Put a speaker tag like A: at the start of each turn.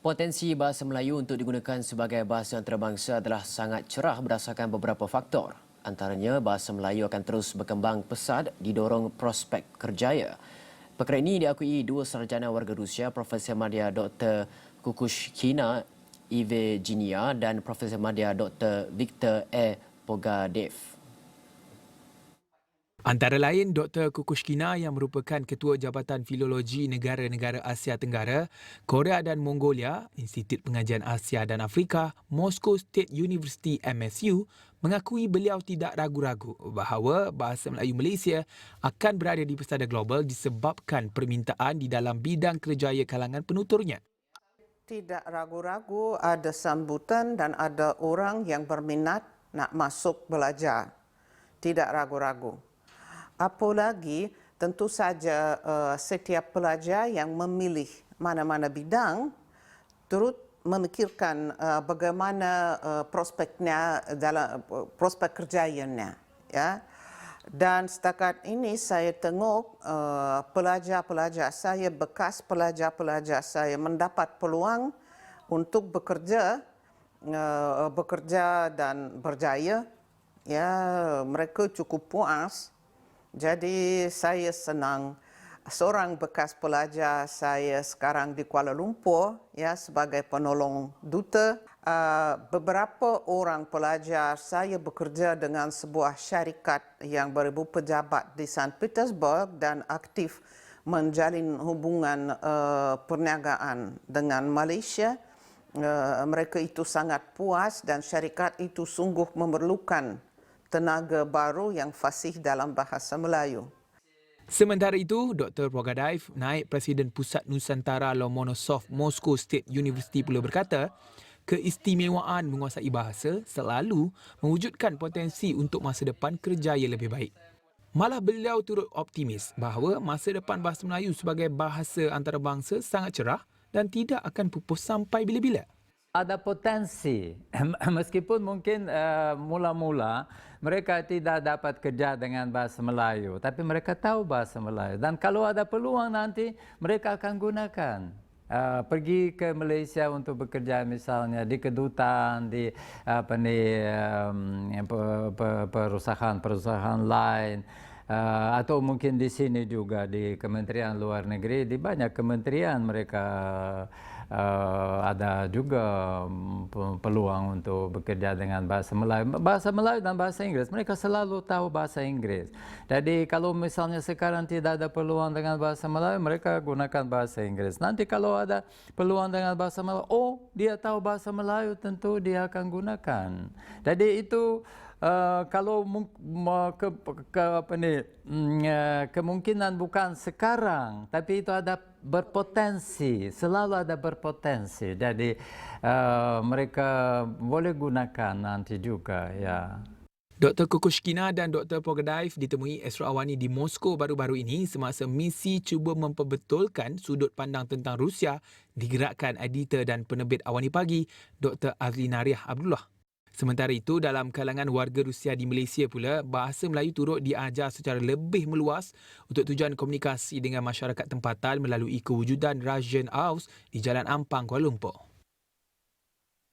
A: Potensi bahasa Melayu untuk digunakan sebagai bahasa antarabangsa adalah sangat cerah berdasarkan beberapa faktor. Antaranya, bahasa Melayu akan terus berkembang pesat didorong prospek kerjaya. Perkara ini diakui dua sarjana warga Rusia, Profesor Madya Dr. Kukushkina Evgenia dan Profesor Madya Dr. Viktor E. Pogadev.
B: Antara lain Dr. Kukushkina yang merupakan Ketua Jabatan Filologi Negara-Negara Asia Tenggara, Korea dan Mongolia, Institut Pengajian Asia dan Afrika, Moscow State University MSU, mengakui beliau tidak ragu-ragu bahawa bahasa Melayu Malaysia akan berada di pesada global disebabkan permintaan di dalam bidang kerjaya kalangan penuturnya.
C: Tidak ragu-ragu ada sambutan dan ada orang yang berminat nak masuk belajar. Tidak ragu-ragu. Apalagi tentu saja setiap pelajar yang memilih mana-mana bidang turut memikirkan bagaimana prospeknya dalam prospek kerjayanya, ya. Dan setakat ini saya tengok pelajar-pelajar saya, bekas pelajar-pelajar saya mendapat peluang untuk bekerja dan berjaya, ya. Mereka cukup puas. Jadi saya senang. Seorang bekas pelajar saya sekarang di Kuala Lumpur, ya, sebagai penolong duta. Beberapa orang pelajar saya bekerja dengan sebuah syarikat yang beribu pejabat di St. Petersburg dan aktif menjalin hubungan perniagaan dengan Malaysia. Mereka itu sangat puas dan syarikat itu sungguh memerlukan tenaga baru yang fasih dalam bahasa Melayu.
B: Sementara itu, Dr. Pogadev, Naib Presiden Pusat Nusantara Lomonosov Moscow State University pula berkata, keistimewaan menguasai bahasa selalu mewujudkan potensi untuk masa depan kerjaya lebih baik. Malah beliau turut optimis bahawa masa depan bahasa Melayu sebagai bahasa antarabangsa sangat cerah dan tidak akan pupus sampai bila-bila.
D: Ada potensi, meskipun mungkin mula-mula mereka tidak dapat kerja dengan bahasa Melayu, tapi mereka tahu bahasa Melayu. Dan kalau ada peluang nanti, mereka akan gunakan. Pergi ke Malaysia untuk bekerja misalnya di kedutaan, di perusahaan-perusahaan lain. Atau mungkin di sini juga di Kementerian Luar Negeri, di banyak kementerian mereka ada juga peluang untuk bekerja dengan bahasa Melayu dan bahasa Inggris. Mereka selalu tahu bahasa Inggris. Jadi kalau misalnya sekarang tidak ada peluang dengan bahasa Melayu, mereka gunakan bahasa Inggris. Nanti kalau ada peluang dengan bahasa Melayu, dia tahu bahasa Melayu, tentu dia akan gunakan. Jadi itu kalau kemungkinan bukan sekarang, tapi itu ada berpotensi, selalu ada berpotensi. Jadi mereka boleh gunakan nanti juga, ya.
B: Dr. Kukushkina dan Dr. Pogadev ditemui Astro Awani di Moskow baru-baru ini semasa misi cuba memperbetulkan sudut pandang tentang Rusia digerakkan editor dan penerbit Awani Pagi, Dr. Azlinariah Abdullah. Sementara itu, dalam kalangan warga Rusia di Malaysia pula, bahasa Melayu turut diajar secara lebih meluas untuk tujuan komunikasi dengan masyarakat tempatan melalui kewujudan Russian House di Jalan Ampang, Kuala Lumpur.